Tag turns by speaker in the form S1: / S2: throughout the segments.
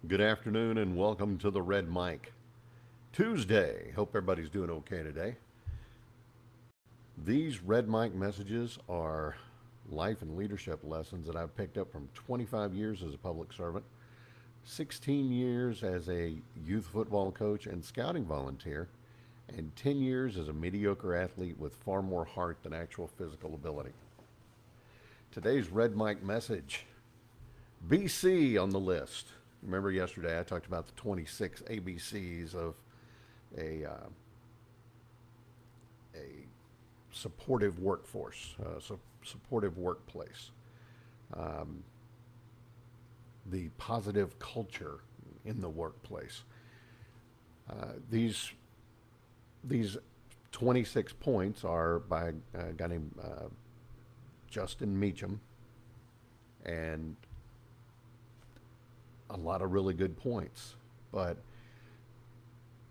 S1: Good afternoon and welcome to the Red Mic. Tuesday. Hope everybody's doing okay today. These Red Mic messages are life and leadership lessons that I've picked up from 25 years as a public servant, 16 years as a youth football coach and scouting volunteer, and 10 years as a mediocre athlete with far more heart than actual physical ability. Today's Red Mic message: BC on the list. Remember yesterday I talked about the 26 ABCs of a, uh, a supportive workforce, supportive workplace, um, the positive culture in the workplace. These 26 points are by a guy named Justin Mecham, and a lot of really good points. But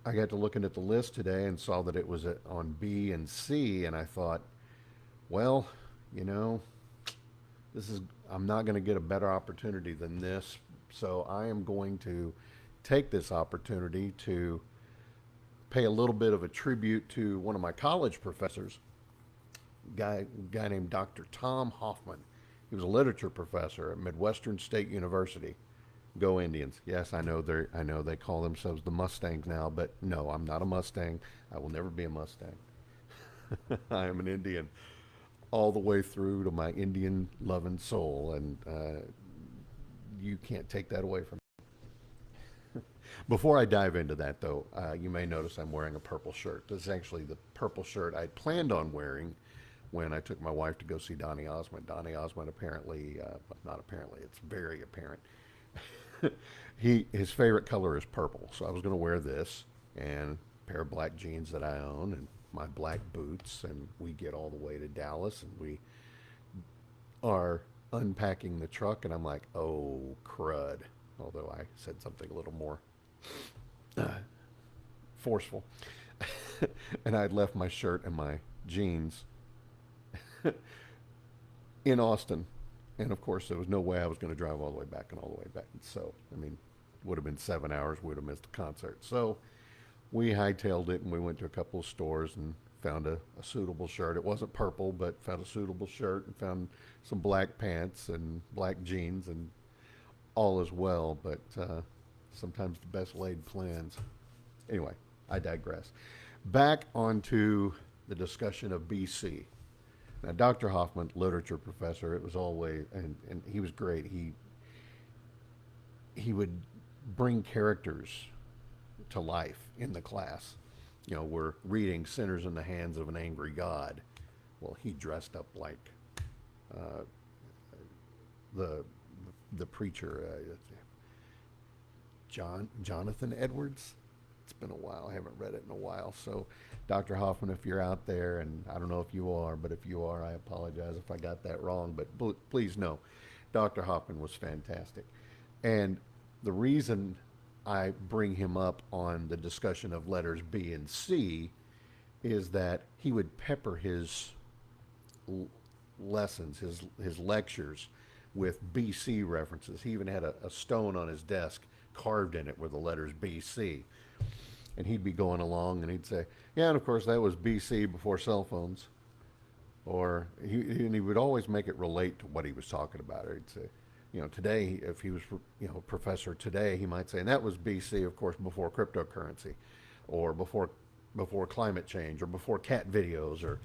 S1: I got to looking at the list today and saw that it was on B and C, and I thought, well, you know, this is I'm not going to get a better opportunity than this, so I am going to take this opportunity to pay a little bit of a tribute to one of my college professors, guy named Dr. Tom Hoffman. He was a literature professor at Midwestern State University. Go Indians. Yes, I know they call themselves the Mustangs now, but no, I'm not a Mustang. I will never be a Mustang. I am an Indian all the way through to my Indian loving soul, and you can't take that away from me. Before I dive into that, though, you may notice I'm wearing a purple shirt. This is actually the purple shirt I planned on wearing when I took my wife to go see Donny Osmond. Donny Osmond apparently, not apparently, it's very apparent. His favorite color is purple, so I was going to wear this and a pair of black jeans that I own and my black boots, and we get all the way to Dallas, and we are unpacking the truck, and I'm like, oh crud, although I said something a little more forceful. And I'd left my shirt and my jeans in Austin. And of course, there was no way I was going to drive all the way back and all the way back. So, I mean, would have been 7 hours, would have missed the concert. So we hightailed it and we went to a couple of stores and found a suitable shirt. It wasn't purple, but found a suitable shirt and found some black pants and black jeans, and all is well. But sometimes the best laid plans. Anyway, I digress. Back onto the discussion of BC. Now, Dr. Hoffman, literature professor, it was always, and he was great. He would bring characters to life in the class. You know, we're reading Sinners in the Hands of an Angry God. Well, he dressed up like uh, the the preacher, Jonathan Edwards. It's been a while. I haven't read it in a while. So, Dr. Hoffman, if you're out there, and I don't know if you are, but if you are, I apologize if I got that wrong. But please know, Dr. Hoffman was fantastic. And the reason I bring him up on the discussion of letters B and C is that he would pepper his lessons, his lectures, with BC references. He even had a stone on his desk carved in it with the letters BC. And he'd be going along and he'd say, yeah, and of course that was BC before cell phones. Or and he would always make it relate to what he was talking about. Or he'd say, you know, today, if he was, you know, a professor today, he might say, and that was BC, of course, before cryptocurrency, or before climate change, or before cat videos, or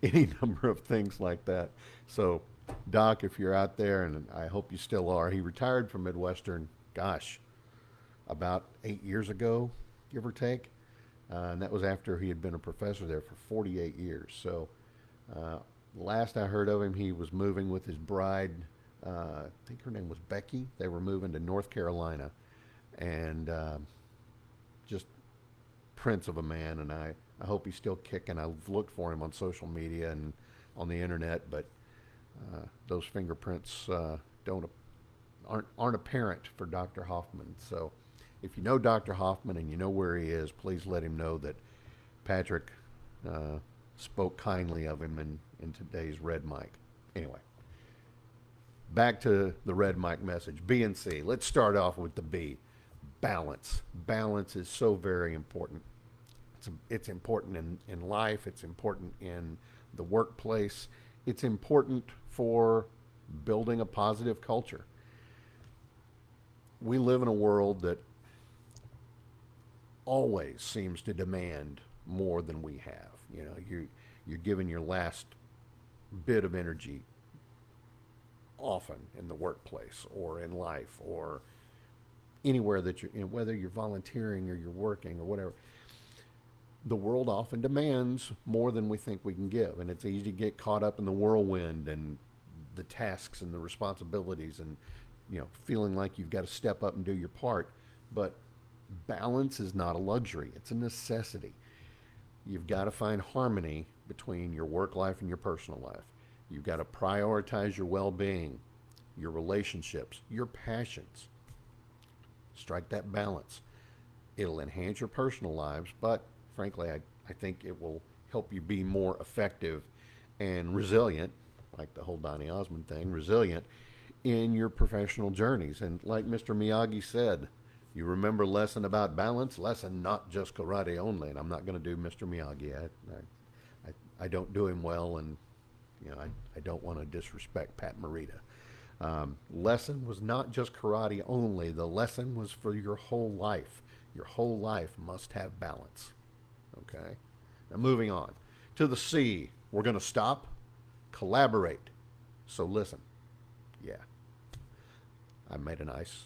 S1: any number of things like that. So, Doc, if you're out there, and I hope you still are, he retired from Midwestern, gosh, about 8 years ago, give or take. And that was after he had been a professor there for 48 years. So, last I heard of him, he was moving with his bride. I think her name was Becky. They were moving to North Carolina, and just prince of a man. And I hope he's still kicking. I've looked for him on social media and on the internet, but those fingerprints don't aren't apparent for Dr. Hoffman. So, if you know Dr. Hoffman and you know where he is, please let him know that Patrick spoke kindly of him in today's Red Mic. Anyway, Back to the red mic message. B and C. Let's start off with the B. Balance. Balance is so very important. It's important in life. It's important in the workplace. It's important for building a positive culture. We live in a world that always seems to demand more than we have. You know, you're giving your last bit of energy often in the workplace or in life or anywhere that you're, whether you're volunteering or you're working or whatever. The world often demands more than we think we can give, and it's easy to get caught up in the whirlwind and the tasks and the responsibilities, and feeling like you've got to step up and do your part. But balance is not a luxury; it's a necessity. You've got to find harmony between your work life and your personal life. You've got to prioritize your well-being, your relationships, your passions. Strike that balance. It'll enhance your personal lives, but frankly, I think it will help you be more effective and resilient, like the whole Donny Osmond thing, resilient in your professional journeys. And like Mr. Miyagi said, you remember lesson about balance, lesson not just karate only. And I'm not going to do Mr. Miyagi. I don't do him well, and I don't want to disrespect Pat Morita. Lesson was not just karate only. The lesson was for your whole life. Your whole life must have balance. Okay? Now moving on. To the C, we're going to stop, collaborate. So listen. Yeah. I made a nice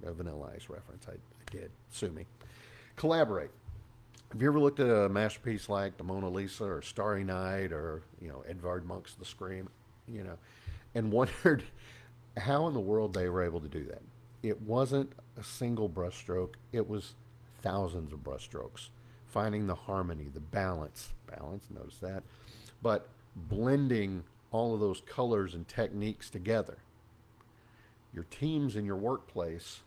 S1: Vanilla Ice reference. I did. Sue me. Collaborate. Have you ever looked at a masterpiece like the Mona Lisa or Starry Night or, Edvard Munch's The Scream, and wondered how in the world they were able to do that? It wasn't a single brushstroke. It was thousands of brushstrokes. Finding the harmony, the balance, notice that, but blending all of those colors and techniques together. Your teams in your workplace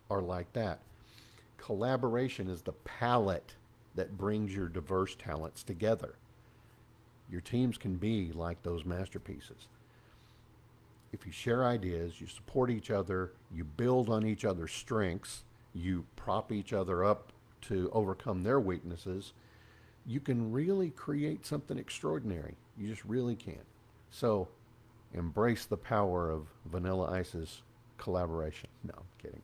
S1: are like that. Collaboration is the palette that brings your diverse talents together. Your teams can be like those masterpieces. If you share ideas, you support each other, you build on each other's strengths, you prop each other up to overcome their weaknesses, you can really create something extraordinary. You just really can. So embrace the power of Vanilla Ice's collaboration. No, I'm kidding.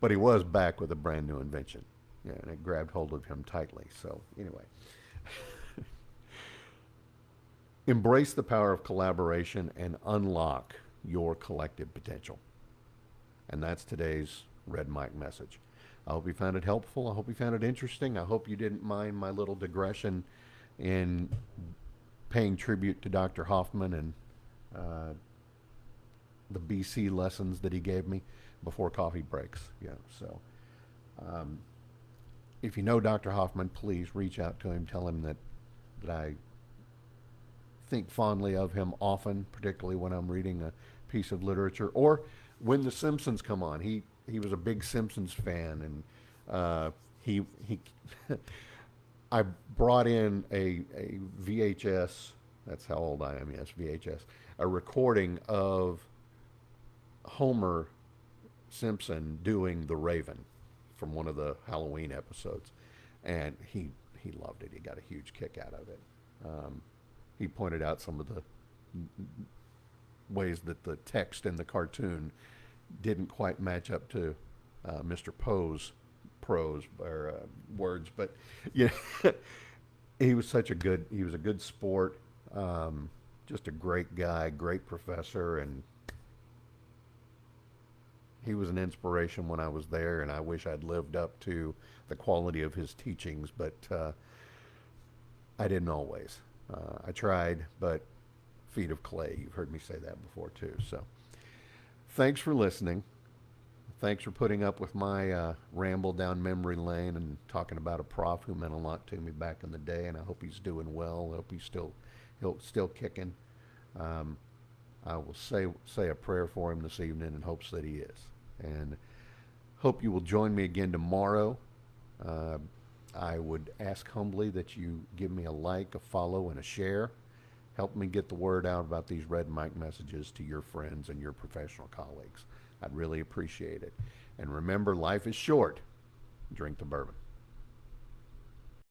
S1: But he was back with a brand new invention. Yeah, and it grabbed hold of him tightly. So anyway. Embrace the power of collaboration and unlock your collective potential. And that's today's Red Mic message. I hope you found it helpful. I hope you found it interesting. I hope you didn't mind my little digression in paying tribute to Dr. Hoffman and the BC lessons that he gave me before coffee breaks. Yeah, so if you know Dr. Hoffman, please reach out to him. Tell him that I think fondly of him often, particularly when I'm reading a piece of literature or when The Simpsons come on. He was a big Simpsons fan, and he I brought in a VHS. That's how old I am. Yes, VHS. A recording of Homer Simpson doing the Raven from one of the Halloween episodes, and he loved it. He got a huge kick out of it. He pointed out some of the ways that the text in the cartoon didn't quite match up to Mr. Poe's prose or words, but he was a good sport, just a great guy, great professor, and he was an inspiration when I was there, and I wish I'd lived up to the quality of his teachings, but I didn't always. I tried, but feet of clay. You've heard me say that before too. So thanks for listening. Thanks for putting up with my ramble down memory lane and talking about a prof who meant a lot to me back in the day, and I hope he's doing well. I hope he's still kicking. I will say a prayer for him this evening in hopes that he is. And hope you will join me again tomorrow. I would ask humbly that you give me a like, a follow, and a share. help me get the word out about these red mic messages to your friends and your professional colleagues. I'd really appreciate it. And remember, life is short. Drink the bourbon.